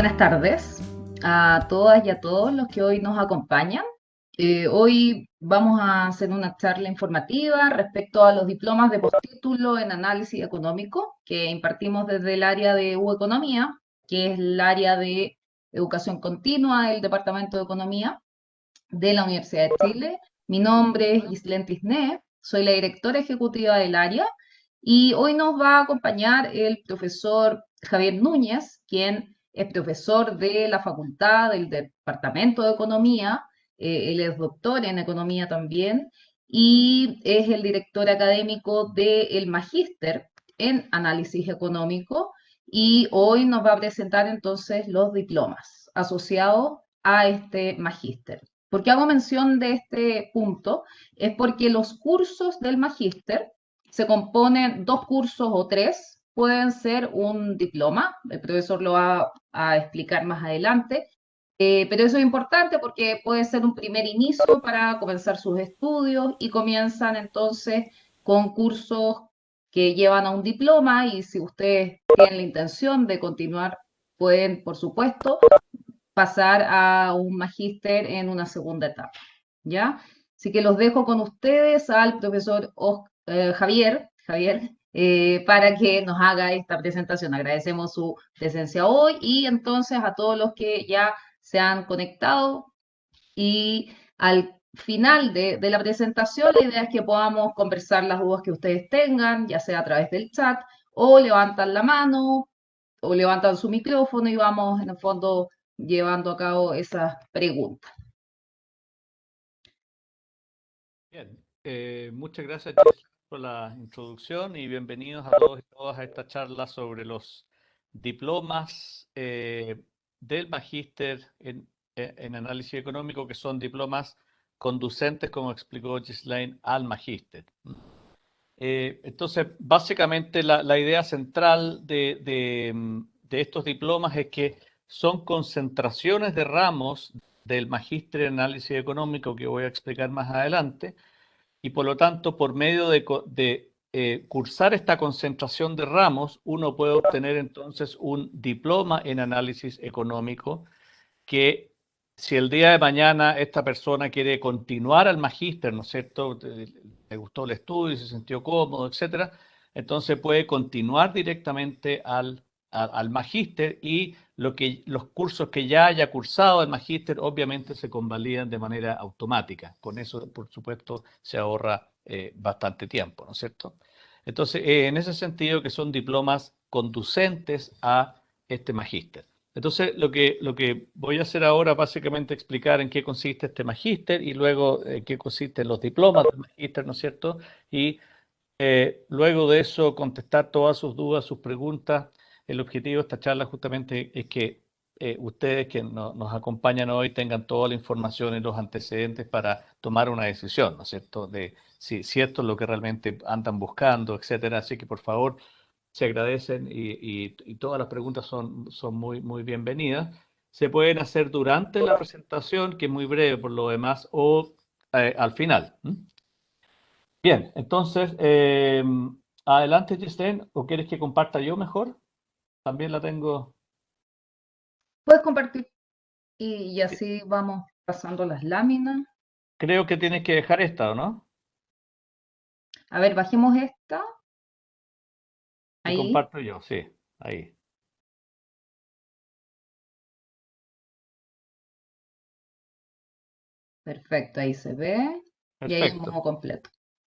Buenas tardes a todas y a todos los que hoy nos acompañan. Hoy vamos a hacer una charla informativa respecto a los diplomas de postítulo en análisis económico que impartimos desde el área de Economía, que es el área de educación continua del Departamento de Economía de la Universidad de Chile. Mi nombre es Ghislaine Tisné, soy la directora ejecutiva del área y hoy nos va a acompañar el profesor Javier Núñez, quien es profesor de la facultad del Departamento de Economía, él es doctor en Economía también y es el director académico del Magíster en Análisis Económico y hoy nos va a presentar entonces los diplomas asociados a este Magíster. ¿Por qué hago mención de este punto? Es porque los cursos del magíster se componen, dos cursos o tres, pueden ser un diploma, el profesor lo va a explicar más adelante, pero eso es importante porque puede ser un primer inicio para comenzar sus estudios y comienzan entonces con cursos que llevan a un diploma y si ustedes tienen la intención de continuar, pueden, por supuesto, pasar a un magíster en una segunda etapa, ¿ya? Así que los dejo con ustedes al profesor Javier, para que nos haga esta presentación. Agradecemos su presencia hoy y entonces a todos los que ya se han conectado y al final de la presentación la idea es que podamos conversar las dudas que ustedes tengan, ya sea a través del chat o levantan la mano o levantan su micrófono y vamos en el fondo llevando a cabo esas preguntas. Bien, muchas gracias Jess, por la introducción y bienvenidos a todos y todas a esta charla sobre los diplomas del Magíster en Análisis Económico, que son diplomas conducentes, como explicó Ghislaine, al Magíster. Entonces, básicamente la idea central de estos diplomas es que son concentraciones de ramos del Magíster en Análisis Económico, que voy a explicar más adelante, y por lo tanto, por medio de cursar esta concentración de ramos, uno puede obtener entonces un diploma en análisis económico que si el día de mañana esta persona quiere continuar al magíster, ¿no es cierto? Le gustó el estudio, se sintió cómodo, etcétera, entonces puede continuar directamente al magíster y los cursos que ya haya cursado el magíster obviamente se convalidan de manera automática. Con eso, por supuesto, se ahorra bastante tiempo, ¿no es cierto? Entonces, en ese sentido que son diplomas conducentes a este magíster. Entonces, lo que voy a hacer ahora básicamente explicar en qué consiste este magíster y luego en qué consisten los diplomas del magíster, ¿no es cierto? Y luego de eso contestar todas sus dudas, sus preguntas. El objetivo de esta charla justamente es que ustedes que nos acompañan hoy tengan toda la información y los antecedentes para tomar una decisión, ¿no es cierto? De si esto es lo que realmente andan buscando, etcétera. Así que por favor se agradecen y todas las preguntas son muy bienvenidas. Se pueden hacer durante la presentación, que es muy breve por lo demás, o al final. Bien, entonces, adelante, Giselle, ¿o quieres que comparta yo mejor? También la tengo. Puedes compartir y así vamos pasando las láminas. Creo que tienes que dejar esta, ¿o no? A ver, bajemos esta. Y Ahí. comparto yo, sí, ahí. Perfecto, ahí se ve. Y ahí en Perfecto. modo completo.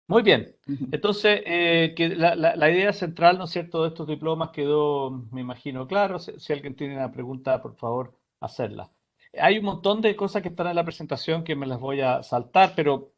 Muy bien. Ujú. Entonces, que la idea central, ¿no es cierto?, de estos diplomas quedó, me imagino, claro. Si alguien tiene una pregunta, por favor, hacerla. Hay un montón de cosas que están en la presentación que me las voy a saltar, pero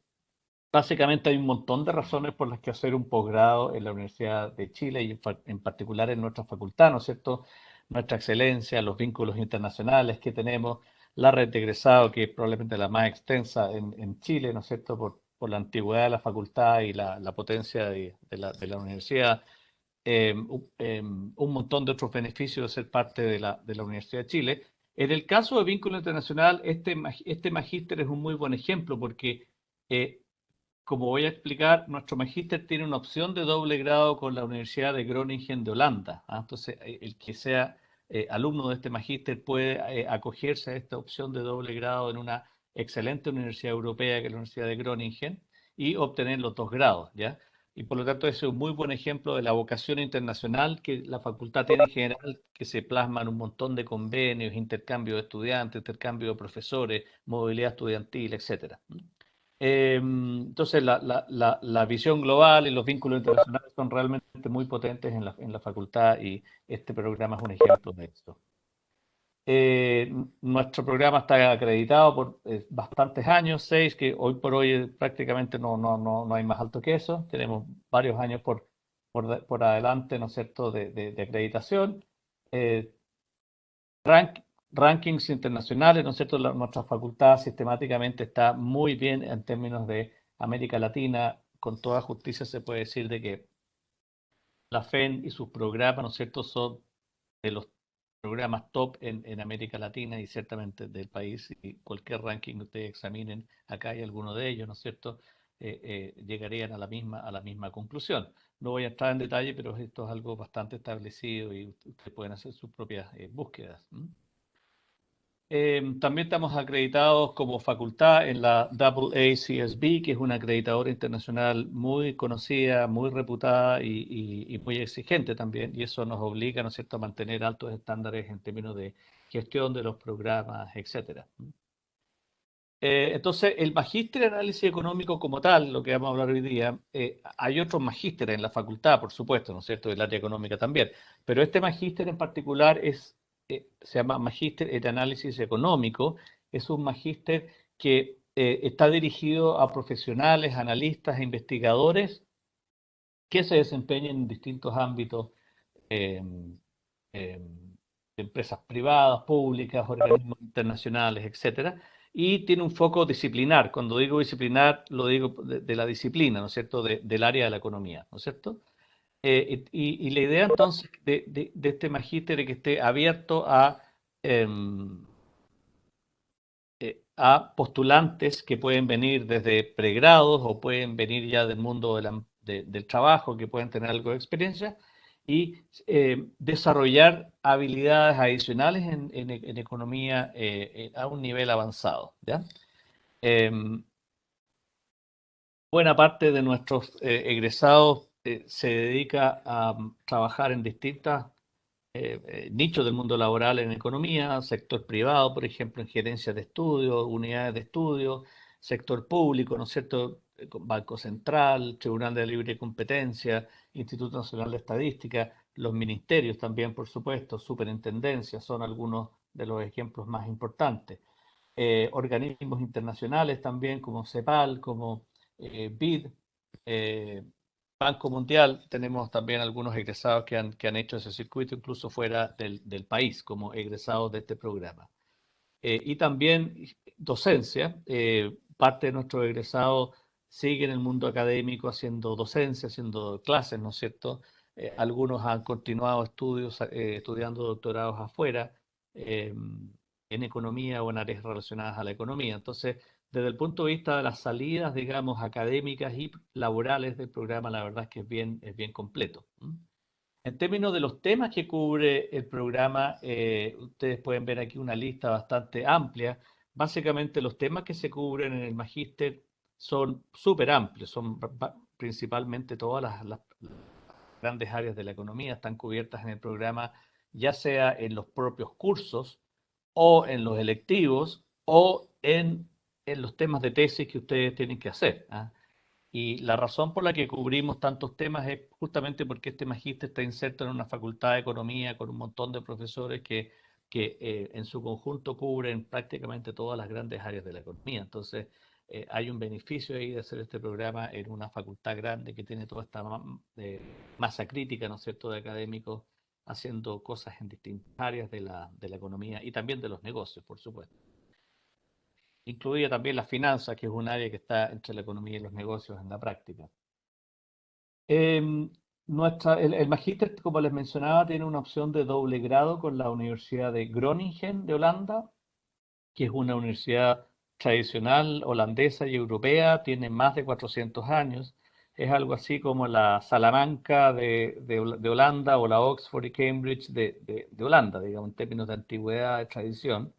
básicamente hay un montón de razones por las que hacer un posgrado en la Universidad de Chile y en particular en nuestra facultad, ¿no es cierto? Nuestra excelencia, los vínculos internacionales que tenemos, la red de egresado, que es probablemente la más extensa en Chile, ¿no es cierto? Por la antigüedad de la facultad y la potencia de la universidad, un montón de otros beneficios de ser parte de la Universidad de Chile. En el caso de vínculo internacional, este magíster es un muy buen ejemplo porque eh, como voy a explicar, nuestro magíster tiene una opción de doble grado con la Universidad de Groningen de Holanda. ¿Ah? Entonces, el que sea alumno de este magíster puede acogerse a esta opción de doble grado en una excelente universidad europea, que es la Universidad de Groningen, y obtener los 2 grados, ¿ya? Y por lo tanto, ese es un muy buen ejemplo de la vocación internacional que la facultad tiene en general, que se plasma en un montón de convenios, intercambio de estudiantes, intercambio de profesores, movilidad estudiantil, etcétera. Entonces, la visión global y los vínculos internacionales son realmente muy potentes en la facultad y este programa es un ejemplo de esto. Nuestro programa está acreditado por bastantes años, 6, que hoy por hoy prácticamente no hay más alto que eso. Tenemos varios años por adelante, ¿no es cierto?, de acreditación. Eh, rank- Rankings internacionales, ¿no es cierto? Nuestra facultad sistemáticamente está muy bien en términos de América Latina. Con toda justicia se puede decir de que la FEN y sus programas, ¿no es cierto?, son de los programas top en América Latina y ciertamente del país. Y cualquier ranking que ustedes examinen, acá hay alguno de ellos, ¿no es cierto?, llegarían a la misma conclusión. No voy a entrar en detalle, pero esto es algo bastante establecido y ustedes pueden hacer sus propias búsquedas. También estamos acreditados como facultad en la AACSB, que es una acreditadora internacional muy conocida, muy reputada y muy exigente también, y eso nos obliga, ¿no es cierto?, a mantener altos estándares en términos de gestión de los programas, etcétera. Entonces, el magíster en análisis económico como tal, lo que vamos a hablar hoy día, hay otros magísteres en la facultad, por supuesto, ¿no es cierto?, del área económica también, pero este magíster en particular se llama magíster en análisis económico, es un magíster que está dirigido a profesionales, analistas e investigadores que se desempeñen en distintos ámbitos, eh, eh, empresas privadas, públicas, organismos internacionales, etcétera, y tiene un foco disciplinar. Cuando digo disciplinar, lo digo de la disciplina, ¿no es cierto?, del área de la economía, ¿no es cierto? Y la idea entonces de este magíster es que esté abierto em, a postulantes que pueden venir desde pregrados o pueden venir ya del mundo del trabajo, que pueden tener algo de experiencia, y desarrollar habilidades adicionales en economía a un nivel avanzado, ¿ya? Em, Buena parte de nuestros egresados se dedica a trabajar en distintas nichos del mundo laboral en economía, sector privado, por ejemplo, en gerencia de estudio, unidades de estudio, sector público, ¿no es cierto? Con Banco Central, Tribunal de Libre Competencia, Instituto Nacional de Estadística, los ministerios también, por supuesto, superintendencias, son algunos de los ejemplos más importantes. Organismos internacionales también, como CEPAL, como BID, eh, Banco Mundial, tenemos también algunos egresados que han hecho ese circuito incluso fuera del país como egresados de este programa. Y también docencia, parte de nuestros egresados siguen en el mundo académico haciendo docencia, haciendo clases, ¿no es cierto? Algunos han continuado estudios, estudiando doctorados afuera, en economía o en áreas relacionadas a la economía. Entonces, desde el punto de vista de las salidas, digamos, académicas y laborales del programa, la verdad es que es bien completo. En términos de los temas que cubre el programa, ustedes pueden ver aquí una lista bastante amplia. Básicamente los temas que se cubren en el magíster son súper amplios, son principalmente todas las grandes áreas de la economía están cubiertas en el programa, ya sea en los propios cursos o en los electivos o en los temas de tesis que ustedes tienen que hacer. ¿Ah? Y la razón por la que cubrimos tantos temas es justamente porque este magíster está inserto en una facultad de economía con un montón de profesores que en su conjunto cubren prácticamente todas las grandes áreas de la economía. Entonces, hay un beneficio ahí de hacer este programa en una facultad grande que tiene toda esta masa crítica, ¿no es cierto?, de académicos haciendo cosas en distintas áreas de la economía y también de los negocios, por supuesto. Incluye también las finanzas, que es un área que está entre la economía y los negocios en la práctica. El magíster, como les mencionaba, tiene una opción de doble grado con la Universidad de Groningen de Holanda, que es una universidad tradicional holandesa y europea, tiene más de 400 años, es algo así como la Salamanca de Holanda o la Oxford y Cambridge de Holanda, digamos, en términos de antigüedad, de tradición.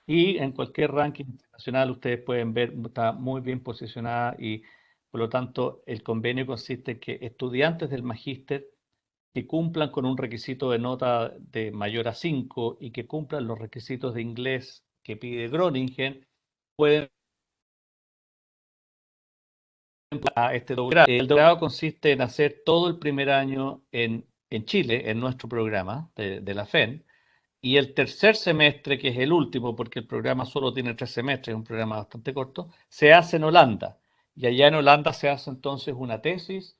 Y en cualquier ranking internacional ustedes pueden ver, está muy bien posicionada y por lo tanto el convenio consiste en que estudiantes del magíster que cumplan con un requisito de nota de mayor a 5 y que cumplan los requisitos de inglés que pide Groningen, pueden a este doctorado. El doctorado consiste en hacer todo el primer año en Chile, en nuestro programa de la FEN, y el tercer semestre, que es el último, porque el programa solo tiene 3 semestres, es un programa bastante corto, se hace en Holanda. Y allá en Holanda se hace entonces una tesis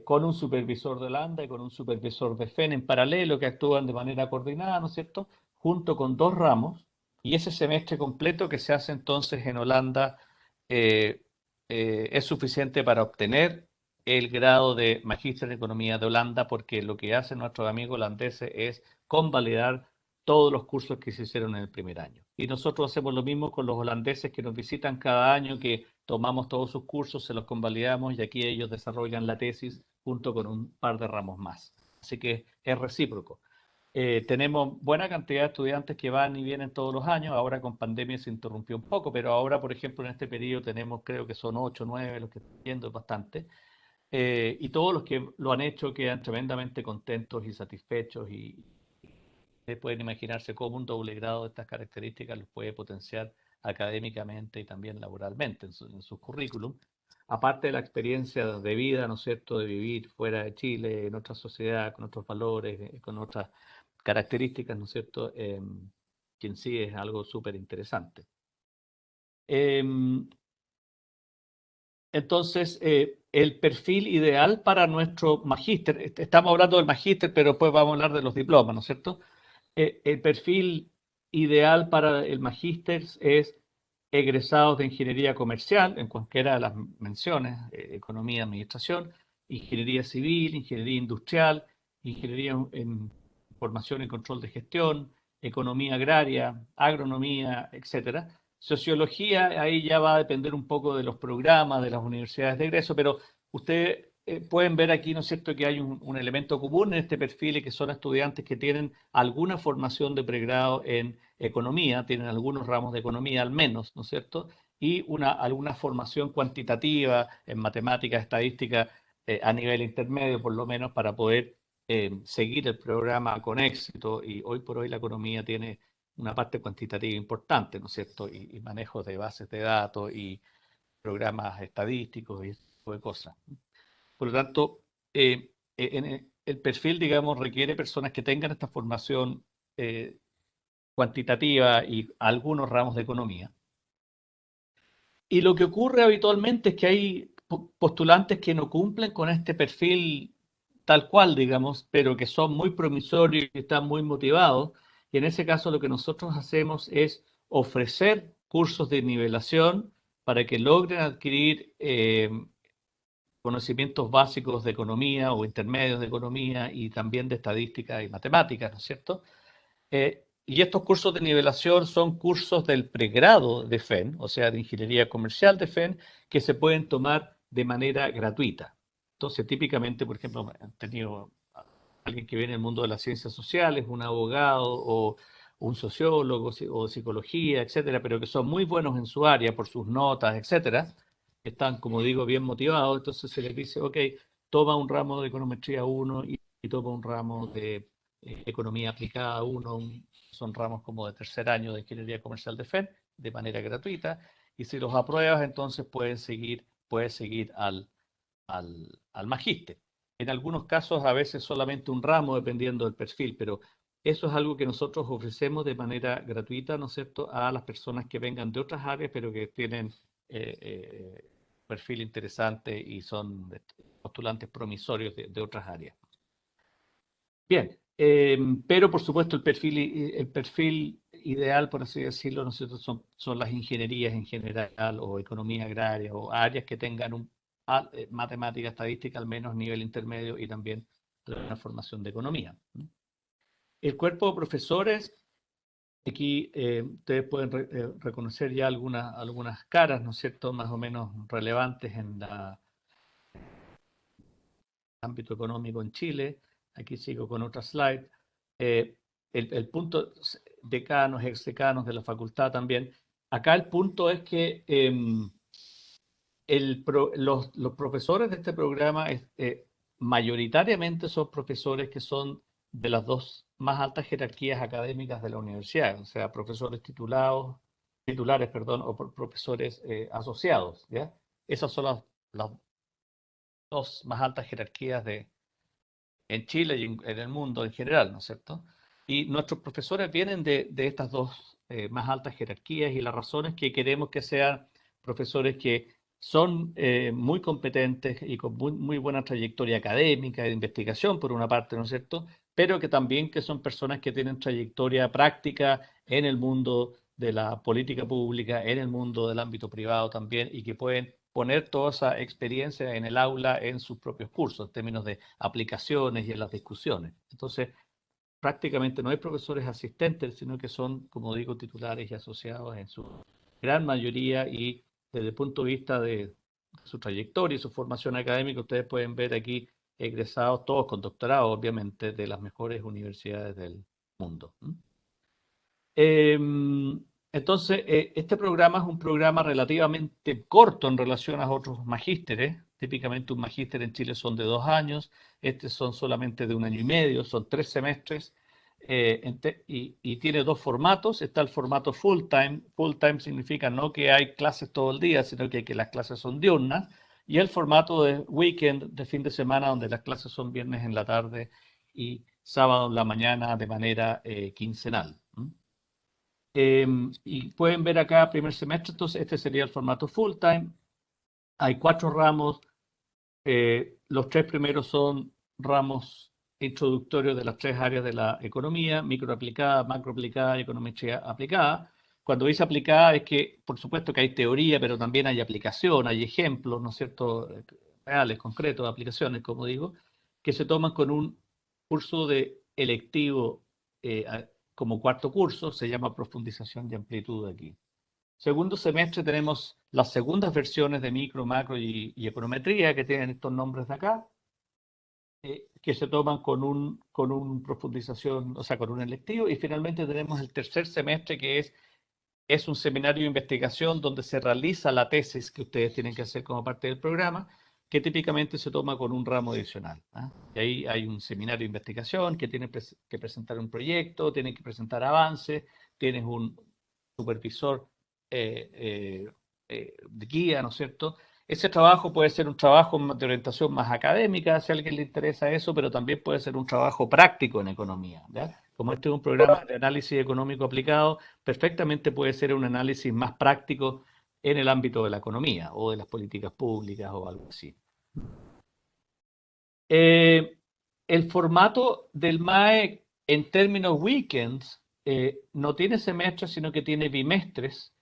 con un supervisor de Holanda y con un supervisor de FEN en paralelo que actúan de manera coordinada, ¿no es cierto?, junto con 2 ramos. Y ese semestre completo que se hace entonces en Holanda eh, es suficiente para obtener el grado de Magíster en Economía de Holanda, porque lo que hacen nuestros amigos holandeses es convalidar todos los cursos que se hicieron en el primer año. Y nosotros hacemos lo mismo con los holandeses que nos visitan cada año, que tomamos todos sus cursos, se los convalidamos y aquí ellos desarrollan la tesis junto con un par de ramos más. Así que es recíproco. Tenemos buena cantidad de estudiantes que van y vienen todos los años. Ahora con pandemia se interrumpió un poco, pero ahora, por ejemplo, en este periodo tenemos, creo que son 8 o 9 los que están yendo, es bastante. Y todos los que lo han hecho quedan tremendamente contentos y satisfechos y pueden imaginarse cómo un doble grado de estas características los puede potenciar académicamente y también laboralmente en sus currículum. Aparte de la experiencia de vida, ¿no es cierto?, de vivir fuera de Chile, en otra sociedad, con otros valores, con otras características, ¿no es cierto?, que en sí es algo súper interesante. Entonces, el perfil ideal para nuestro magíster, estamos hablando del magíster, pero después vamos a hablar de los diplomas, ¿no es cierto? El perfil ideal para el magíster es egresados de ingeniería comercial, en cualquiera de las menciones, economía, administración, ingeniería civil, ingeniería industrial, ingeniería en formación y control de gestión, economía agraria, agronomía, etcétera. Sociología, ahí ya va a depender un poco de los programas de las universidades de egreso, pero ustedes pueden ver aquí, ¿no es cierto?, que hay un elemento común en este perfil y que son estudiantes que tienen alguna formación de pregrado en economía, tienen algunos ramos de economía al menos, ¿no es cierto?, y alguna formación cuantitativa en matemáticas, estadística a nivel intermedio, por lo menos, para poder seguir el programa con éxito. Y hoy por hoy la economía tiene una parte cuantitativa importante, ¿no es cierto?, y manejo de bases de datos y programas estadísticos y ese tipo de cosas. Por lo tanto, el perfil, digamos, requiere personas que tengan esta formación cuantitativa y algunos ramos de economía. Y lo que ocurre habitualmente es que hay postulantes que no cumplen con este perfil tal cual, digamos, pero que son muy promisorios y están muy motivados. Y en ese caso lo que nosotros hacemos es ofrecer cursos de nivelación para que logren adquirir conocimientos básicos de economía o intermedios de economía y también de estadística y matemáticas, ¿no es cierto? Y estos cursos de nivelación son cursos del pregrado de FEN, o sea, de Ingeniería Comercial de FEN, que se pueden tomar de manera gratuita. Entonces, típicamente, por ejemplo, han tenido alguien que viene del mundo de las ciencias sociales, un abogado o un sociólogo o psicología, etcétera, pero que son muy buenos en su área por sus notas, etcétera, están, como digo, bien motivados, entonces se les dice, ok, toma un ramo de econometría 1 y toma un ramo de economía aplicada 1, son ramos como de tercer año de ingeniería comercial de FED, de manera gratuita, y si los apruebas, entonces puedes seguir al magíster. En algunos casos, a veces solamente un ramo, dependiendo del perfil, pero eso es algo que nosotros ofrecemos de manera gratuita, ¿no es cierto?, a las personas que vengan de otras áreas, pero que tienen perfil interesante y son postulantes promisorios de otras áreas. Bien, pero por supuesto el perfil ideal, por así decirlo, ¿no es cierto?, son las ingenierías en general o economía agraria o áreas que tengan matemática, estadística, al menos nivel intermedio y también una formación de economía. El cuerpo de profesores, aquí ustedes pueden reconocer ya algunas caras, ¿no es cierto?, más o menos relevantes ámbito económico en Chile. Aquí sigo con otra slide. El punto, decanos, exdecanos de la facultad también. Acá el punto es que los profesores de este programa mayoritariamente son profesores que son de las dos más altas jerarquías académicas de la universidad, o sea, profesores titulares, perdón, o profesores asociados, ¿ya? Esas son las dos más altas jerarquías en Chile y en el mundo en general, ¿no es cierto? Y nuestros profesores vienen de estas dos más altas jerarquías y la razón es que queremos que sean profesores que son muy competentes y con muy buena trayectoria académica y de investigación, por una parte, ¿no es cierto? Pero que también que son personas que tienen trayectoria práctica en el mundo de la política pública, en el mundo del ámbito privado también, y que pueden poner toda esa experiencia en el aula en sus propios cursos, en términos de aplicaciones y en las discusiones. Entonces, prácticamente no hay profesores asistentes, sino que son, como digo, titulares y asociados en su gran mayoría y desde el punto de vista de su trayectoria y su formación académica, ustedes pueden ver aquí egresados, todos con doctorado, obviamente, de las mejores universidades del mundo. Entonces, este programa es un programa relativamente corto en relación a otros magísteres. Típicamente un magíster en Chile son de 2 años, estos son solamente de 1 año y medio, son 3 semestres, y tiene dos formatos. Está el formato full time. Full time significa no que hay clases todo el día, sino que las clases son diurnas. Y el formato de weekend, de fin de semana, donde las clases son viernes en la tarde y sábado en la mañana de manera quincenal. Y pueden ver acá primer semestre, entonces este sería el formato full time. Hay 4 ramos, los 3 primeros son ramos introductorios de las 3 áreas de la economía: microaplicada, macroaplicada y econometría aplicada. Cuando dice aplicada es que, por supuesto que hay teoría, pero también hay aplicación, hay ejemplos, ¿no es cierto?, reales, concretos, aplicaciones, como digo, que se toman con un curso de electivo como cuarto curso, se llama profundización de amplitud aquí. Segundo semestre tenemos las segundas versiones de micro, macro y econometría, que tienen estos nombres de acá, que se toman con un profundización, o sea, con un electivo. Y finalmente tenemos el tercer semestre, que es un seminario de investigación donde se realiza la tesis que ustedes tienen que hacer como parte del programa, que típicamente se toma con un ramo adicional. Y ahí hay un seminario de investigación que tiene que presentar un proyecto, tienen que presentar avances, tienes un supervisor de guía, ¿no es cierto? Ese trabajo puede ser un trabajo de orientación más académica, si a alguien le interesa eso, pero también puede ser un trabajo práctico en economía, ¿ya? Como este es un programa de análisis económico aplicado, perfectamente puede ser un análisis más práctico en el ámbito de la economía o de las políticas públicas o algo así. Eh, el formato del MAE en términos weekends no tiene semestres, sino que tiene bimestres.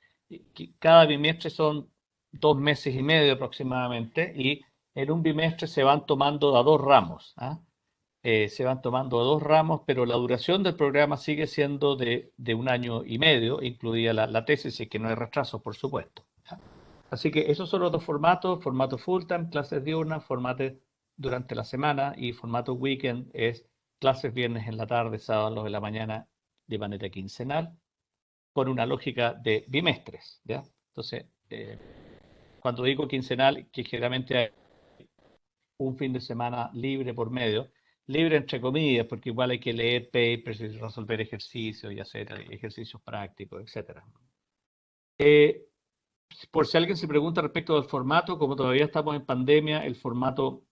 Cada bimestre son 2 meses y medio aproximadamente, y en un bimestre se van tomando a 2 ramos. Se van tomando a 2 ramos, pero la duración del programa sigue siendo de 1 año y medio, incluida la tesis, y que no hay retrasos, por supuesto. Así que esos son los dos formatos: formato full time, clases diurnas, formato durante la semana, y formato weekend es clases viernes en la tarde, sábados en la mañana, de manera quincenal, con una lógica de bimestres, ¿ya? Entonces, cuando digo quincenal, que generalmente hay un fin de semana libre por medio, libre entre comillas, porque igual hay que leer papers y resolver ejercicios y hacer ejercicios prácticos, etcétera. Por si alguien se pregunta respecto del formato, como todavía estamos en pandemia, el formato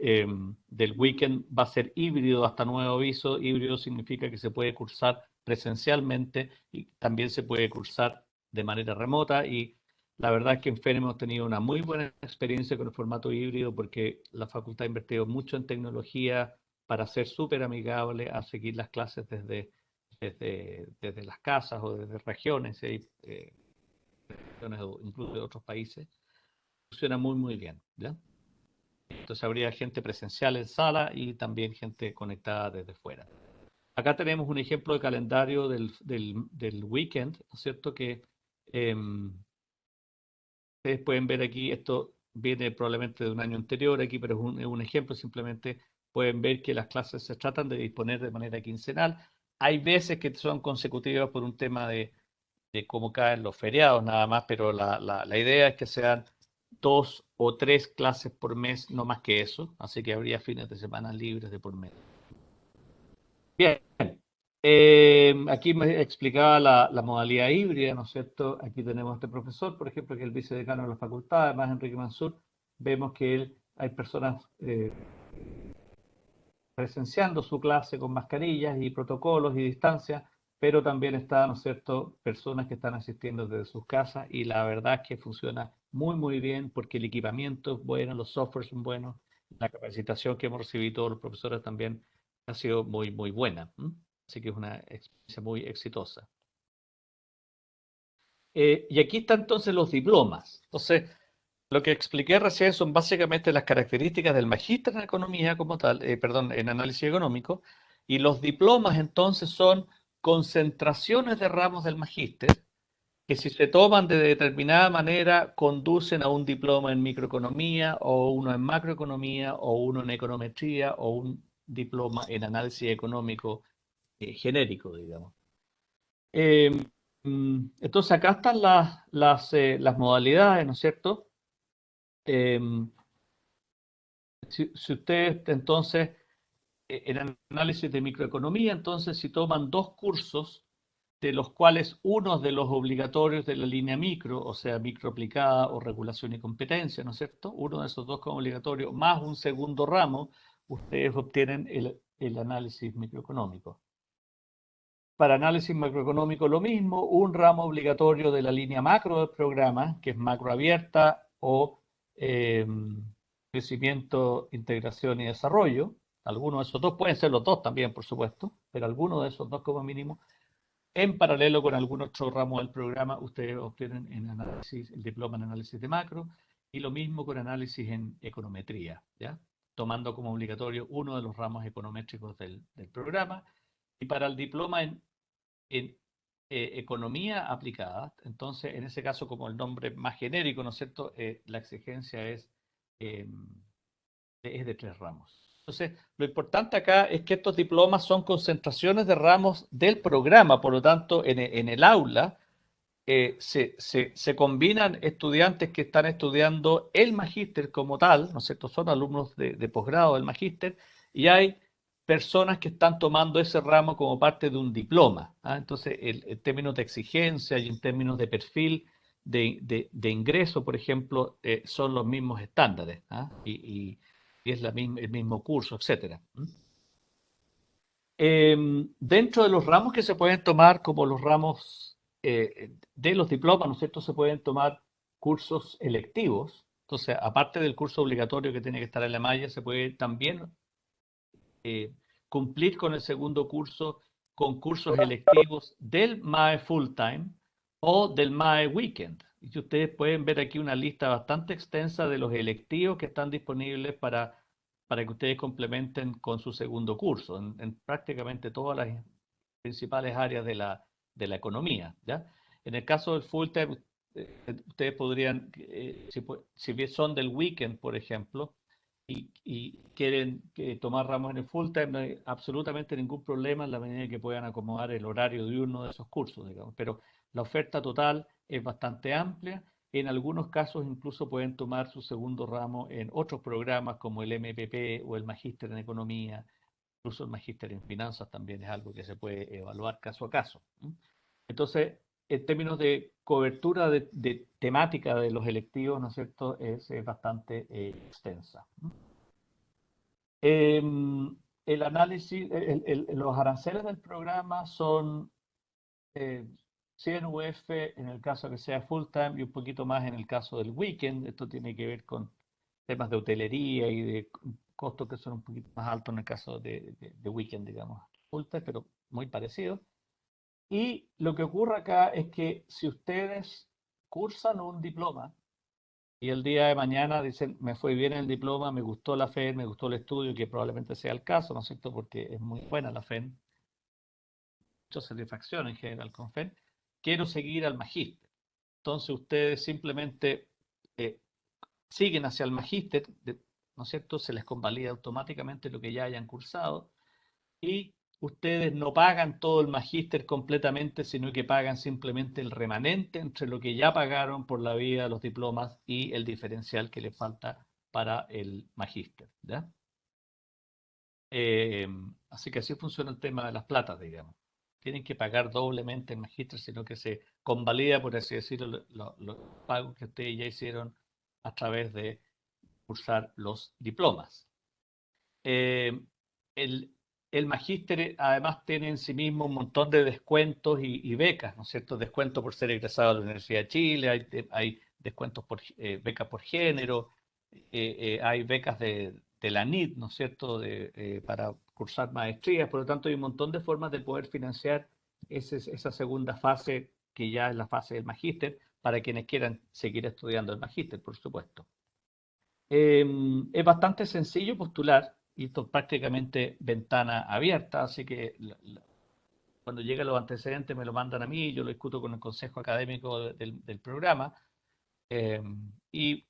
del weekend va a ser híbrido hasta nuevo aviso. Híbrido significa que se puede cursar presencialmente y también se puede cursar de manera remota. Y la verdad es que en FEN hemos tenido una muy buena experiencia con el formato híbrido, porque la facultad ha invertido mucho en tecnología para ser súper amigable a seguir las clases desde las casas o desde regiones, incluso de otros países. Funciona muy, muy bien, ¿ya? Entonces habría gente presencial en sala y también gente conectada desde fuera. Acá tenemos un ejemplo de calendario del weekend, ¿no es cierto? Que ustedes pueden ver aquí, esto viene probablemente de un año anterior aquí, pero es un ejemplo, simplemente pueden ver que las clases se tratan de disponer de manera quincenal. Hay veces que son consecutivas por un tema de cómo caen los feriados nada más, pero la idea es que sean 2 o 3 clases por mes, no más que eso, así que habría fines de semana libres de por medio. Bien, aquí me explicaba la modalidad híbrida, ¿no es cierto? Aquí tenemos a este profesor, por ejemplo, que es el vicedecano de la facultad, además Enrique Mansur, vemos que hay personas presenciando su clase con mascarillas y protocolos y distancia, pero también está, ¿no es cierto?, personas que están asistiendo desde sus casas y la verdad es que funciona muy, muy bien porque el equipamiento es bueno, los softwares son buenos, la capacitación que hemos recibido todos los profesores también ha sido muy, muy buena. Así que es una experiencia muy exitosa. Y aquí están entonces los diplomas. Entonces, lo que expliqué recién son básicamente las características del magíster en economía como tal, perdón, en análisis económico, y los diplomas entonces son concentraciones de ramos del magíster que si se toman de determinada manera conducen a un diploma en microeconomía o uno en macroeconomía o uno en econometría o un diploma en análisis económico genérico, digamos. Eh, entonces acá están las modalidades, ¿no es cierto? Eh, si ustedes entonces, en análisis de microeconomía, entonces si toman 2 cursos, de los cuales uno de los obligatorios de la línea micro, o sea, micro aplicada o regulación y competencia, ¿no es cierto? Uno de esos dos como obligatorio, más un segundo ramo, ustedes obtienen el análisis microeconómico. Para análisis macroeconómico lo mismo, un ramo obligatorio de la línea macro del programa, que es macro abierta o eh, crecimiento, integración y desarrollo. Algunos de esos dos, pueden ser los dos también, por supuesto, pero algunos de esos dos como mínimo. En paralelo con algún otro ramo del programa, ustedes obtienen en análisis, el diploma en análisis de macro y lo mismo con análisis en econometría, ¿ya? Tomando como obligatorio uno de los ramos econométricos del programa. Y para el diploma en economía aplicada, entonces en ese caso como el nombre más genérico, ¿no es cierto? La exigencia eh, es de 3 ramos. Entonces, lo importante acá es que estos diplomas son concentraciones de ramos del programa, por lo tanto, en el aula se combinan estudiantes que están estudiando el magíster como tal, ¿no es cierto? Son alumnos de posgrado del magíster, y hay personas que están tomando ese ramo como parte de un diploma. Entonces, en términos de exigencia y en términos de perfil de ingreso, por ejemplo, son los mismos estándares, y es el mismo curso, etcétera. Dentro de los ramos que se pueden tomar, como los ramos de los diplomas, ¿no es cierto? Se pueden tomar cursos electivos. Entonces, aparte del curso obligatorio que tiene que estar en la malla, se puede también eh, cumplir con el segundo curso con cursos electivos del MAE Full Time o del MAE Weekend. Y ustedes pueden ver aquí una lista bastante extensa de los electivos que están disponibles para que ustedes complementen con su segundo curso en prácticamente todas las principales áreas de la economía, ¿ya? En el caso del full time, ustedes podrían, si bien son del weekend, por ejemplo, y quieren tomar ramos en el full time, no hay absolutamente ningún problema en la medida que puedan acomodar el horario de uno de esos cursos, digamos. Pero la oferta total es bastante amplia. En algunos casos incluso pueden tomar su segundo ramo en otros programas como el MPP o el Magíster en Economía. Incluso el magíster en finanzas también es algo que se puede evaluar caso a caso. Entonces, en términos de cobertura de temática de los electivos, ¿no es cierto?, es bastante extensa. El análisis, los aranceles del programa son 100 UF en el caso que sea full time y un poquito más en el caso del weekend. Esto tiene que ver con temas de hotelería y de costos que son un poquito más altos en el caso de weekend, digamos, full time, pero muy parecido. Y lo que ocurre acá es que si ustedes cursan un diploma y el día de mañana dicen, me fue bien el diploma, me gustó la FEN, me gustó el estudio, que probablemente sea el caso, ¿no es cierto? Porque es muy buena la FEN, mucha satisfacción en general con FEN, quiero seguir al magíster. Entonces ustedes simplemente siguen hacia el magíster, ¿no es cierto? Se les convalida automáticamente lo que ya hayan cursado y ustedes no pagan todo el magíster completamente, sino que pagan simplemente el remanente entre lo que ya pagaron por la vía de los diplomas y el diferencial que les falta para el magíster, ¿ya? Eh, Así que así funciona el tema de las platas, digamos. Tienen que pagar doblemente el magíster, sino que se convalida, por así decirlo, los pagos que ustedes ya hicieron a través de cursar los diplomas. Eh, el, el magíster además tiene en sí mismo un montón de descuentos y becas, ¿no es cierto? Descuentos por ser egresado de la Universidad de Chile, hay descuentos por becas por género, hay becas de la NIT, ¿no es cierto?, para cursar maestrías, por lo tanto hay un montón de formas de poder financiar esa segunda fase, que ya es la fase del magíster, para quienes quieran seguir estudiando el magíster, por supuesto. Es bastante sencillo postular y esto es prácticamente ventana abierta, así que cuando lleguen los antecedentes me lo mandan a mí, yo lo discuto con el consejo académico del programa eh, y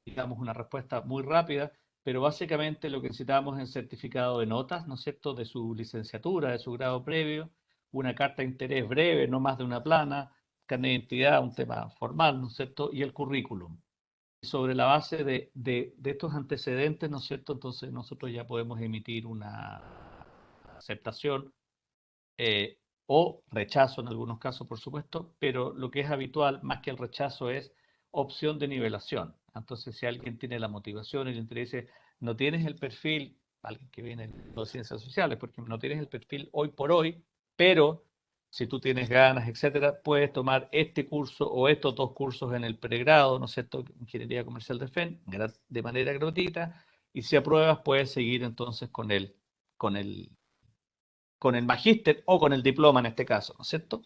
digamos una respuesta muy rápida, pero básicamente lo que necesitamos es el certificado de notas, ¿no es cierto?, de su licenciatura, de su grado previo, una carta de interés breve, no más de una plana, carnet de identidad, un tema formal, ¿no es cierto?, y el currículum. Sobre la base de estos antecedentes, ¿no es cierto? Entonces nosotros ya podemos emitir una aceptación o rechazo en algunos casos, por supuesto, pero lo que es habitual, más que el rechazo, es opción de nivelación. Entonces, si alguien tiene la motivación y le interesa, no tienes el perfil, alguien que viene de ciencias sociales, porque no tienes el perfil hoy por hoy, pero si tú tienes ganas, etcétera, puedes tomar este curso o estos dos cursos en el pregrado, ¿no es cierto?, Ingeniería Comercial de FEN, de manera gratuita, y si apruebas, puedes seguir entonces con el con el magíster o con el diploma en este caso, ¿no es cierto?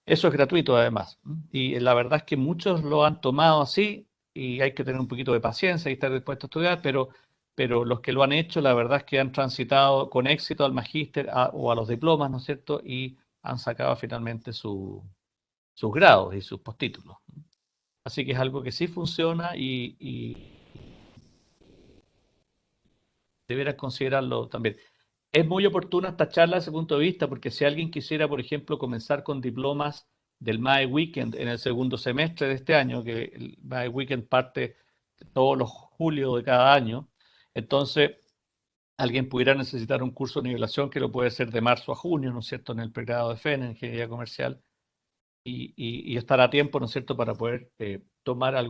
Eso es gratuito además. Y la verdad es que muchos lo han tomado así y hay que tener un poquito de paciencia y estar dispuesto a estudiar, pero los que lo han hecho, la verdad es que han transitado con éxito al magíster o a los diplomas, ¿no es cierto? Y han sacado finalmente sus grados y sus postítulos. Así que es algo que sí funciona y deberás considerarlo también. Es muy oportuna esta charla desde ese punto de vista, porque si alguien quisiera, por ejemplo, comenzar con diplomas del MAE Weekend en el segundo semestre de este año, que el MAE Weekend parte todos los julios de cada año, entonces alguien pudiera necesitar un curso de nivelación que lo puede hacer de marzo a junio, ¿no es cierto?, en el pregrado de FEN, en Ingeniería Comercial, y estar a tiempo, ¿no es cierto?, para poder tomar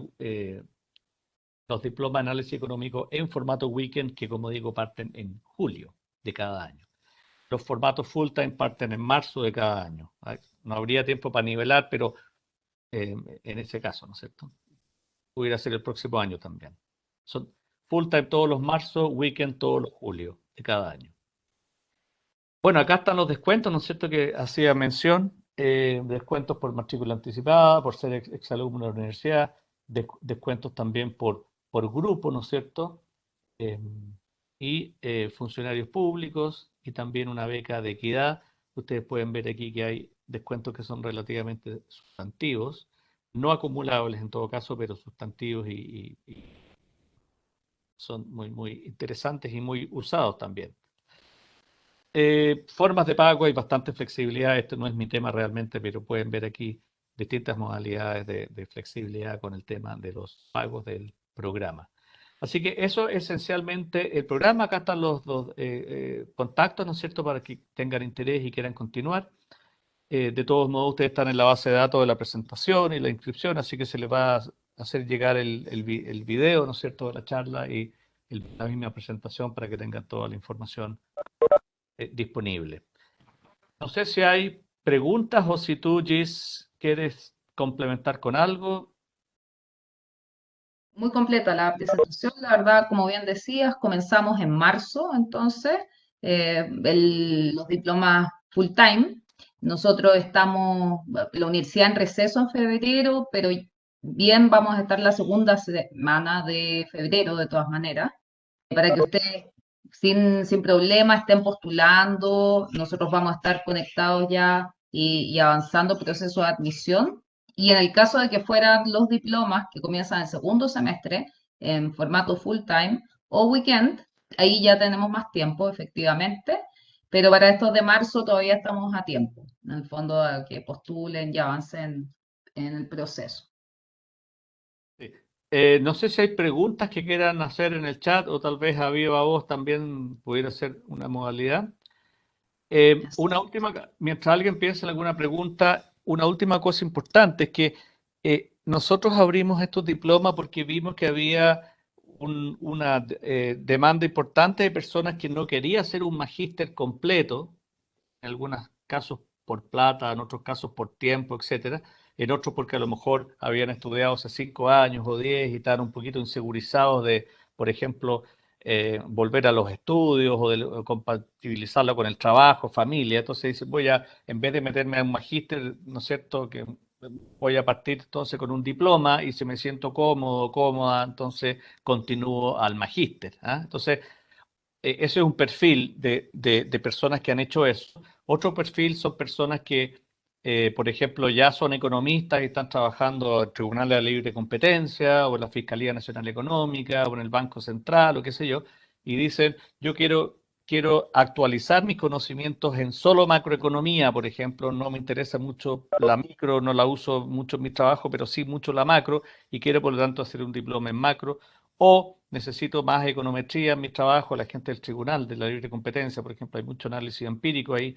los diplomas de análisis económico en formato weekend, que como digo, parten en julio de cada año. Los formatos full time parten en marzo de cada año. No habría tiempo para nivelar, pero en ese caso, ¿no es cierto? Pudiera ser el próximo año también. Son full time todos los marzos, weekend todos los julios de cada año. Bueno, acá están los descuentos, ¿no es cierto?, que hacía mención. Descuentos por matrícula anticipada, por ser exalumno de la universidad, descuentos también por grupo, ¿no es cierto? Eh, y funcionarios públicos y también una beca de equidad. Ustedes pueden ver aquí que hay descuentos que son relativamente sustantivos, no acumulables en todo caso, pero sustantivos y son muy, muy interesantes y muy usados también. Formas de pago, hay bastante flexibilidad. Este no es mi tema realmente, pero pueden ver aquí distintas modalidades de flexibilidad con el tema de los pagos del programa. Así que eso es esencialmente el programa. Acá están los contactos, ¿no es cierto?, para que tengan interés y quieran continuar. De todos modos, ustedes están en la base de datos de la presentación y la inscripción, así que se les va a hacer llegar el video, ¿no es cierto?, de la charla y la misma presentación para que tengan toda la información disponible. No sé si hay preguntas o si tú, Gis, quieres complementar con algo. Muy completa la presentación, la verdad, como bien decías, comenzamos en marzo, entonces, los diplomas full time. Nosotros estamos, la universidad en receso en febrero, pero bien vamos a estar la segunda semana de febrero de todas maneras, para que ustedes sin problema estén postulando. Nosotros vamos a estar conectados ya y avanzando proceso de admisión. Y en el caso de que fueran los diplomas que comienzan el segundo semestre en formato full time o weekend, ahí ya tenemos más tiempo, efectivamente, pero para estos de marzo todavía estamos a tiempo, en el fondo, a que postulen y avancen en el proceso. Sí. No sé si hay preguntas que quieran hacer en el chat o tal vez a viva voz también pudiera ser una modalidad. Una última, mientras alguien piensa en alguna pregunta, una última cosa importante es que nosotros abrimos estos diplomas porque vimos que había una demanda importante de personas que no querían hacer un magíster completo, en algunos casos por plata, en otros casos por tiempo, etcétera, en otros porque a lo mejor habían estudiado hace 5 años o 10 y estaban un poquito insegurizados de, por ejemplo, volver a los estudios o compatibilizarlo con el trabajo, familia. Entonces dice, en vez de meterme a un magíster, ¿no es cierto?, que voy a partir entonces con un diploma y si me siento cómodo, cómoda, entonces continúo al magíster. ¿Ah? Entonces, ese es un perfil de personas que han hecho eso. Otro perfil son personas que, por ejemplo, ya son economistas y están trabajando en tribunales de libre competencia o en la Fiscalía Nacional Económica o en el Banco Central o qué sé yo, y dicen, quiero actualizar mis conocimientos en solo macroeconomía, por ejemplo, no me interesa mucho la micro, no la uso mucho en mi trabajo, pero sí mucho la macro y quiero por lo tanto hacer un diploma en macro o necesito más econometría en mi trabajo, la gente del Tribunal de la Libre Competencia, por ejemplo, hay mucho análisis empírico ahí,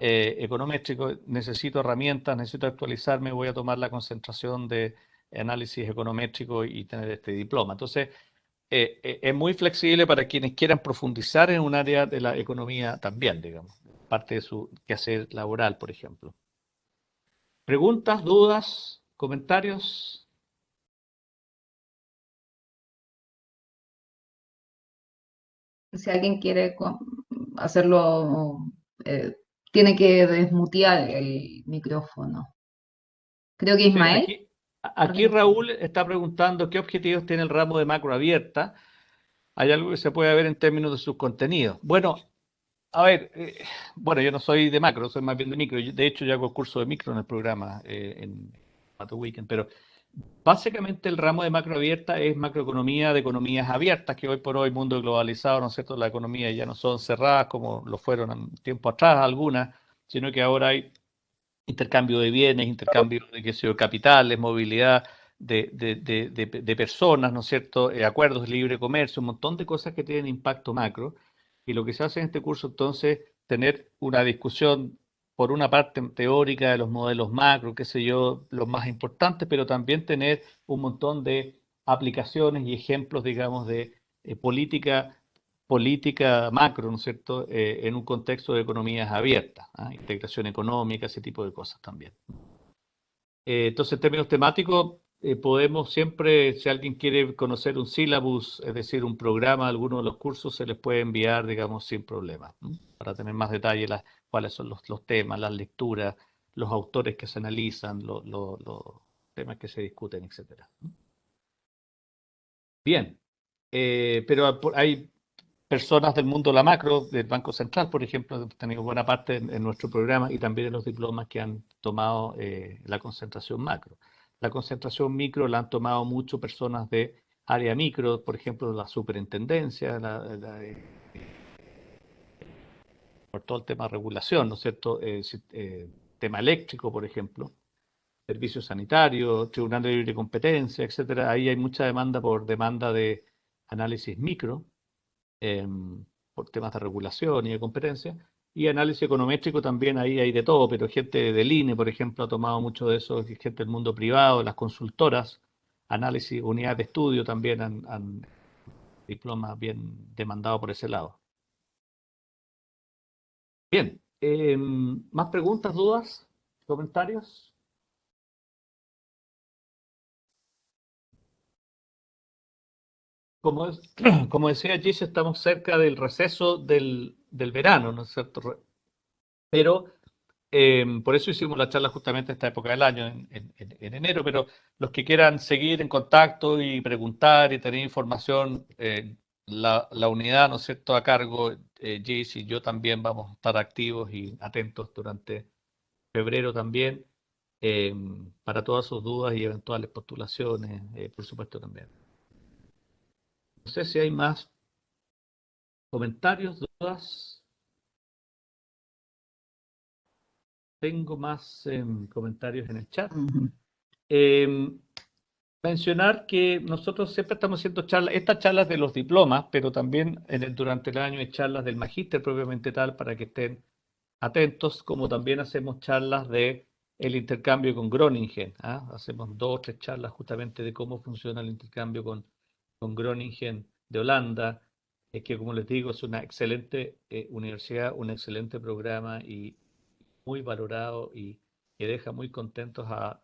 econométrico, necesito herramientas, necesito actualizarme, voy a tomar la concentración de análisis econométrico y tener este diploma. Entonces, es muy flexible para quienes quieran profundizar en un área de la economía también, digamos, parte de su quehacer laboral, por ejemplo. ¿Preguntas, dudas, comentarios? Si alguien quiere hacerlo, eh, tiene que desmutear el micrófono. Creo que Sí, Ismael. aquí Raúl está preguntando qué objetivos tiene el ramo de macro abierta. ¿Hay algo que se puede ver en términos de sus contenidos? Bueno, a ver, bueno, yo no soy de macro, soy más bien de micro. De hecho, yo hago curso de micro en el programa, en Pato Weekend, pero básicamente el ramo de macro abierta es macroeconomía de economías abiertas, que hoy por hoy, mundo globalizado, ¿no es cierto? Las economías ya no son cerradas como lo fueron en tiempo atrás algunas, sino que ahora hay intercambio de bienes, intercambio de qué sé yo, capitales, movilidad de personas, ¿no es cierto? Acuerdos de libre comercio, un montón de cosas que tienen impacto macro. Y lo que se hace en este curso, entonces, tener una discusión, por una parte teórica de los modelos macro, qué sé yo, los más importantes, pero también tener un montón de aplicaciones y ejemplos, digamos, de política macro, ¿no es cierto?, en un contexto de economías abiertas, ¿ah? Integración económica, ese tipo de cosas también. Entonces, en términos temáticos, podemos siempre, si alguien quiere conocer un syllabus, es decir, un programa, alguno de los cursos, se les puede enviar, digamos, sin problema, ¿no? Para tener más detalle cuáles son los temas, las lecturas, los autores que se analizan, los temas que se discuten, etcétera. Bien, pero hay personas del mundo de la macro, del Banco Central, por ejemplo, hemos tenido buena parte en nuestro programa y también en los diplomas que han tomado la concentración macro. La concentración micro la han tomado mucho personas de área micro, por ejemplo, la superintendencia, por todo el tema de regulación, ¿no es cierto? Tema eléctrico, por ejemplo, servicios sanitarios, tribunal de libre competencia, etcétera. Ahí hay mucha demanda por demanda de análisis micro por temas de regulación y de competencia. Y análisis econométrico también ahí hay de todo, pero gente del INE, por ejemplo, ha tomado mucho de eso, y gente del mundo privado, las consultoras, análisis, unidades de estudio también han diplomas bien demandados por ese lado. Bien, ¿más preguntas, dudas, comentarios? Como, como decía Gis, estamos cerca del receso del verano, ¿no es cierto? Pero por eso hicimos la charla justamente a esta época del año, en enero, pero los que quieran seguir en contacto y preguntar y tener información, la unidad, ¿no es cierto?, a cargo, Gis y yo también vamos a estar activos y atentos durante febrero también. eh, para todas sus dudas y eventuales postulaciones, por supuesto también. No sé si hay más comentarios, dudas. Tengo más comentarios en el chat. Ujú. Eh, Mencionar que nosotros siempre estamos haciendo charlas, estas charlas de los diplomas, pero también durante el año hay charlas del magíster propiamente tal para que estén atentos, como también hacemos charlas de el intercambio con Groningen, ¿ah? Hacemos 2 o 3 charlas justamente de cómo funciona el intercambio con Groningen de Holanda, que como les digo es una excelente universidad, un excelente programa y muy valorado y que deja muy contentos a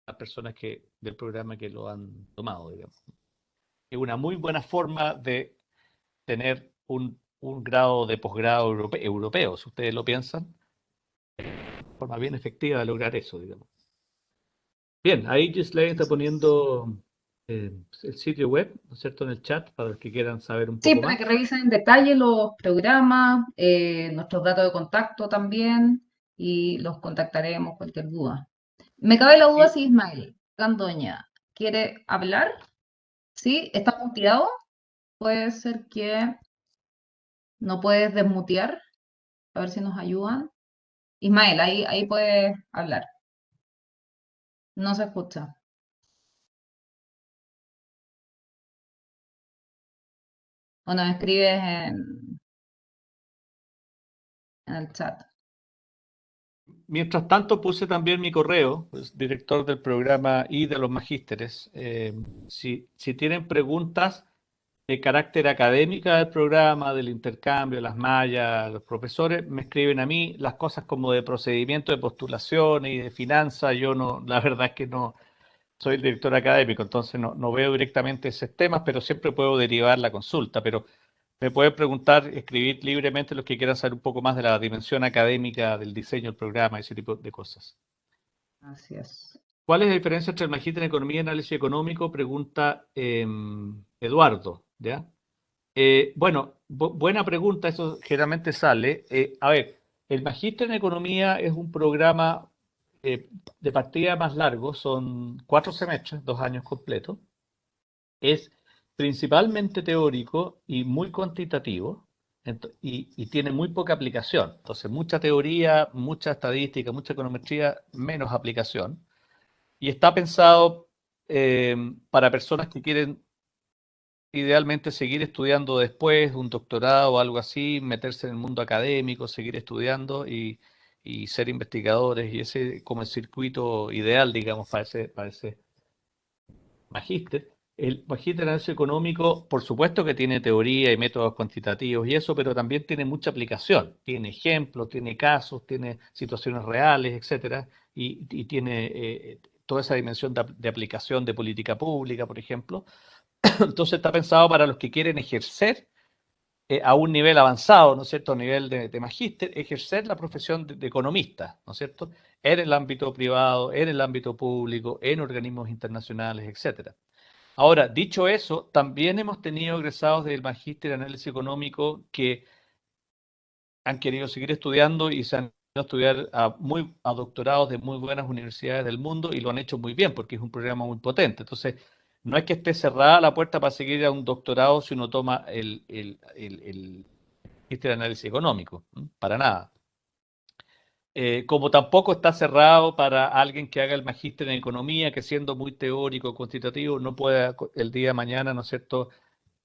las personas del programa que lo han tomado, digamos. Es una muy buena forma de tener un grado de posgrado europeo, si ustedes lo piensan, forma bien efectiva de lograr eso, digamos. Bien, ahí Gislaine está poniendo el sitio web, ¿no es cierto?, en el chat para los que quieran saber un Sí, poco para que más. revisen en detalle los programas, nuestros datos de contacto también, y los contactaremos cualquier duda. Me cabe la duda Y si Ismael Gandoña quiere hablar. ¿Sí? ¿Está muteado? Puede ser que no puedes desmutear. A ver si nos ayudan. Ismael, ahí puedes hablar. No se escucha. O nos escribes en el chat. mientras tanto puse también mi correo, pues, director del programa y de los magísteres. Si tienen preguntas de carácter académica del programa, del intercambio, las mallas, los profesores, me escriben a mí las cosas como de procedimiento de postulación y de finanzas. Yo no, la verdad es que no soy el director académico, entonces no veo directamente esos temas, pero siempre puedo derivar la consulta. Pero me pueden preguntar, escribir libremente los que quieran saber un poco más de la dimensión académica del diseño del programa, ese tipo de cosas. Así es. ¿Cuál es la diferencia entre el magíster en economía y análisis económico? Pregunta Eduardo, ¿ya? Bueno, buena pregunta, eso generalmente sale. A ver, el magíster en economía es un programa de partida más largo, son 4 semestres, 2 años completos. Es principalmente teórico y muy cuantitativo y tiene muy poca aplicación. Entonces, mucha teoría, mucha estadística, mucha econometría, menos aplicación. Y está pensado eh, para personas que quieren idealmente seguir estudiando después, un doctorado o algo así, meterse en el mundo académico, seguir estudiando y ser investigadores, y ese como el circuito ideal, digamos, para ese magíster. El magíster en análisis económico, por supuesto que tiene teoría y métodos cuantitativos y eso, pero también tiene mucha aplicación. Tiene ejemplos, tiene casos, tiene situaciones reales, etcétera, y tiene toda esa dimensión de aplicación de política pública, por ejemplo. Entonces está pensado para los que quieren ejercer a un nivel avanzado, ¿no es cierto?, a un nivel de magíster, ejercer la profesión de economista, ¿no es cierto?, en el ámbito privado, en el ámbito público, en organismos internacionales, etcétera. Ahora, dicho eso, también hemos tenido egresados del magíster en análisis económico que han querido seguir estudiando y se han ido a estudiar a doctorados de muy buenas universidades del mundo y lo han hecho muy bien porque es un programa muy potente. Entonces, no es que esté cerrada la puerta para seguir a un doctorado si uno toma el magíster de análisis económico, ¿m? Para nada. Como tampoco está cerrado para alguien que haga el magíster en economía, que siendo muy teórico, cuantitativo, no pueda el día de mañana, ¿no es cierto?,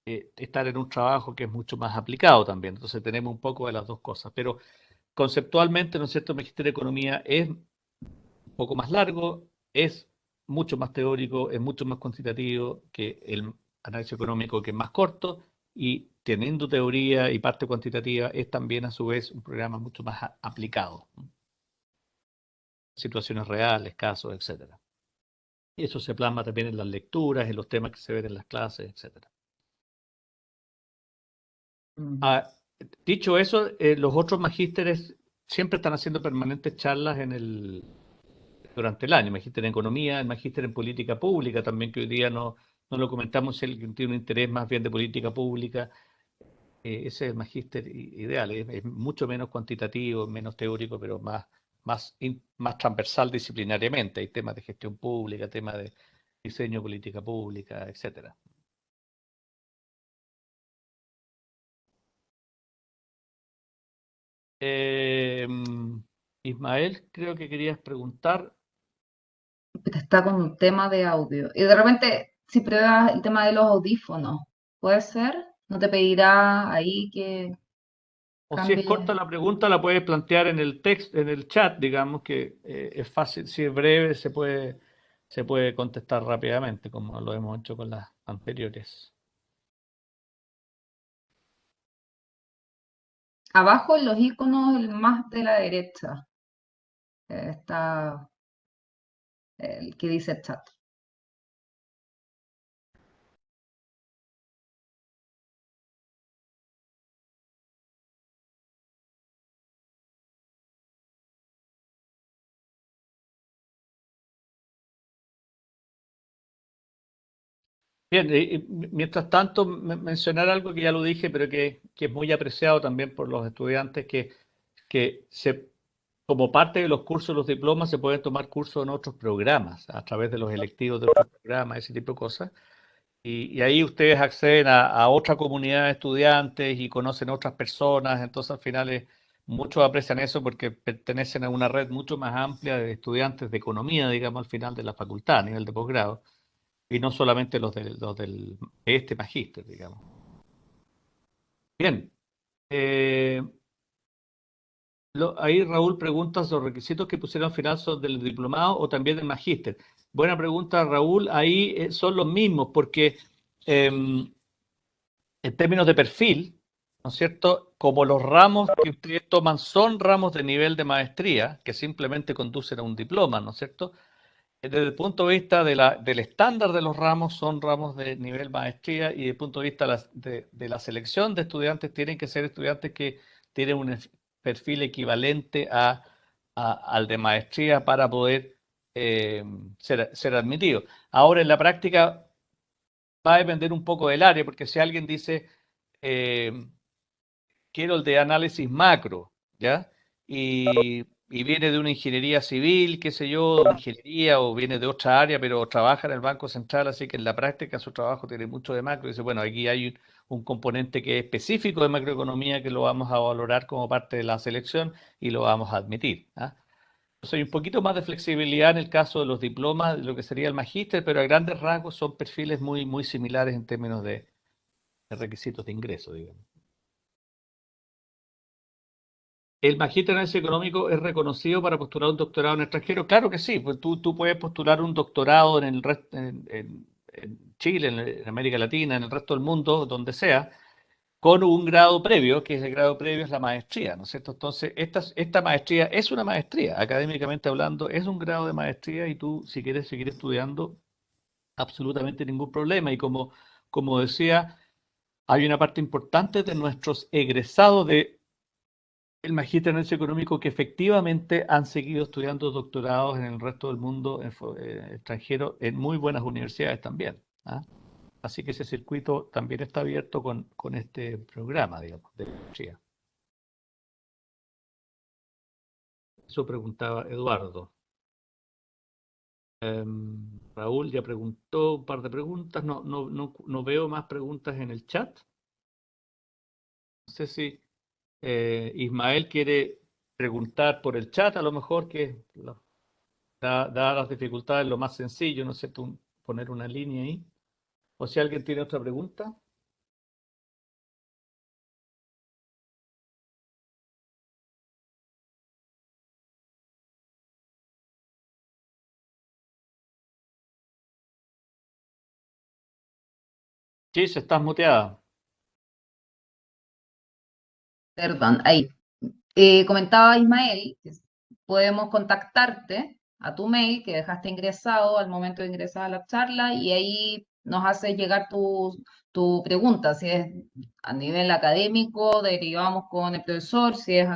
estar en un trabajo que es mucho más aplicado también. Entonces tenemos un poco de las dos cosas. Pero conceptualmente, ¿no es cierto?, el Magisterio de Economía es un poco más largo, es mucho más teórico, es mucho más cuantitativo que el análisis económico, que es más corto, y teniendo teoría y parte cuantitativa, es también a su vez un programa mucho más aplicado. Situaciones reales, casos, etcétera. Y eso se plasma también en las lecturas, en los temas que se ven en las clases, etcétera. Ujú. Ah, dicho eso, los otros magísteres siempre están haciendo permanentes charlas durante el año, magíster en economía, el magíster en política pública también, que hoy día no lo comentamos, si alguien tiene un interés más bien de política pública, ese es el magíster ideal, es mucho menos cuantitativo, menos teórico, pero más más transversal disciplinariamente. Hay temas de gestión pública, temas de diseño de política pública, etcétera. Ismael, creo que querías preguntar. Está con un tema de audio. Y de repente, si pruebas el tema de los audífonos, ¿puede ser? ¿No te pedirá ahí que O si es corta cambie? la pregunta, la puedes plantear en el texto, en el chat, digamos que es fácil, si es breve, se puede contestar rápidamente, como lo hemos hecho con las anteriores. Abajo en los iconos, el más de la derecha, está el que dice chat. Bien, mientras tanto, mencionar algo que ya lo dije, pero que es muy apreciado también por los estudiantes, que como parte de los cursos, los diplomas, se pueden tomar cursos en otros programas, a través de los electivos de otros programas, ese tipo de cosas. Y ahí ustedes acceden a otra comunidad de estudiantes y conocen a otras personas, entonces al final muchos aprecian eso porque pertenecen a una red mucho más amplia de estudiantes de economía, digamos, al final de la facultad, a nivel de posgrado, y no solamente de este magíster, digamos. Bien, eh, ahí Raúl pregunta si los requisitos que pusieron al final son del diplomado o también del magíster. Buena pregunta, Raúl, ahí son los mismos porque... em, en términos de perfil, ¿no es cierto? Como los ramos que ustedes toman son ramos de nivel de maestría, que simplemente conducen a un diploma, ¿no es cierto? Desde el punto de vista del estándar de los ramos, son ramos de nivel maestría y desde el punto de vista de la selección de estudiantes, tienen que ser estudiantes que tienen un perfil equivalente al de maestría para poder ser admitidos. Ahora, en la práctica, va a depender un poco del área, porque si alguien dice, eh, quiero el de análisis macro, ¿ya? Y viene de una ingeniería civil, qué sé yo, de una ingeniería, o viene de otra área, pero trabaja en el Banco Central, así que en la práctica su trabajo tiene mucho de macro. Y dice, bueno, aquí hay un componente que es específico de macroeconomía que lo vamos a valorar como parte de la selección y lo vamos a admitir. ¿Ah? Entonces hay un poquito más de flexibilidad en el caso de los diplomas, de lo que sería el magíster, pero a grandes rasgos son perfiles muy, muy similares en términos de requisitos de ingreso, digamos. ¿El magíster en análisis económico es reconocido para postular un doctorado en el extranjero? Claro que sí, pues tú puedes postular un doctorado en Chile, en América Latina, en el resto del mundo, donde sea, con un grado previo, que es el grado previo es la maestría, ¿no es cierto? Entonces, esta maestría es una maestría, académicamente hablando, es un grado de maestría y tú, si quieres seguir estudiando, absolutamente ningún problema. Y como decía, hay una parte importante de nuestros egresados de el magíster en ciencia económico que efectivamente han seguido estudiando doctorados en el resto del mundo extranjero en muy buenas universidades también. ¿Ah? Así que ese circuito también está abierto con este programa, digamos, de maestría. Eso preguntaba Eduardo. Raúl ya preguntó un par de preguntas. No veo más preguntas en el chat. No sé si Ismael quiere preguntar por el chat, a lo mejor que dadas las dificultades, lo más sencillo, no sé, tú poner una línea ahí. O si alguien tiene otra pregunta. Sí, se estás muteada. Perdón, ahí. Comentaba Ismael que podemos contactarte a tu mail que dejaste ingresado al momento de ingresar a la charla y ahí nos haces llegar tu pregunta, si es a nivel académico, derivamos con el profesor, si es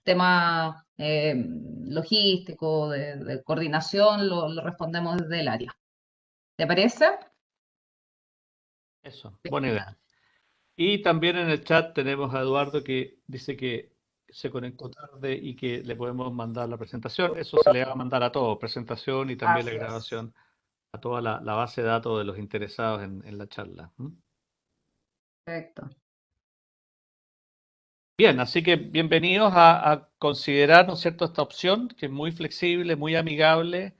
tema logístico, de coordinación, lo respondemos desde el área. ¿Te parece? Eso, buena idea. Y también en el chat tenemos a Eduardo que dice que se conectó tarde y que le podemos mandar la presentación. Eso se le va a mandar a todos, presentación y también la Así es. grabación a toda la base de datos de los interesados en la charla. Perfecto. Bien, así que bienvenidos a considerar, ¿no es cierto?, esta opción, que es muy flexible, muy amigable,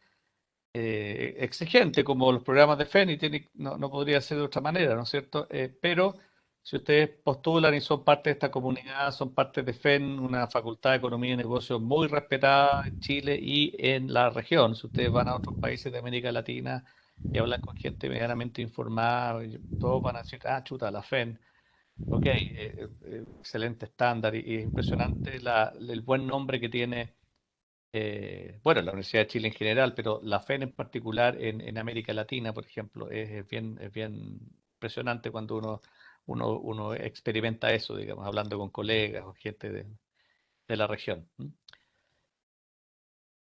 exigente, como los programas de FEN, y no podría ser de otra manera, ¿no es cierto? Pero si ustedes postulan y son parte de esta comunidad, son parte de FEN, una facultad de Economía y Negocios muy respetada en Chile y en la región. Si ustedes van a otros países de América Latina y hablan con gente medianamente informada, todos van a decir, ah, chuta, la FEN. Ok, excelente estándar y es impresionante el buen nombre que tiene, bueno, la Universidad de Chile en general, pero la FEN en particular en América Latina, por ejemplo, es bien impresionante cuando uno experimenta eso, digamos, hablando con colegas o gente de la región.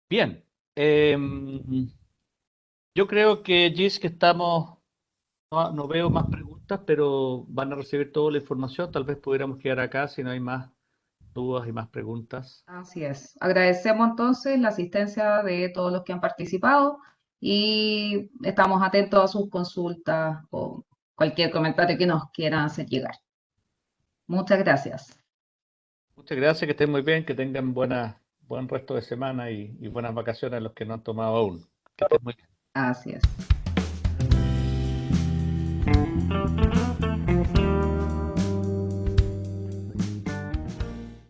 Bien, yo creo que Gis, que estamos, no veo más preguntas, pero van a recibir toda la información. Tal vez pudiéramos quedar acá si no hay más dudas y más preguntas. Así es. Agradecemos entonces la asistencia de todos los que han participado y estamos atentos a sus consultas o cualquier comentario que nos quieran hacer llegar. Muchas gracias. Muchas gracias, que estén muy bien, que tengan buen resto de semana y buenas vacaciones a los que no han tomado aún. Que estén muy bien. Así es.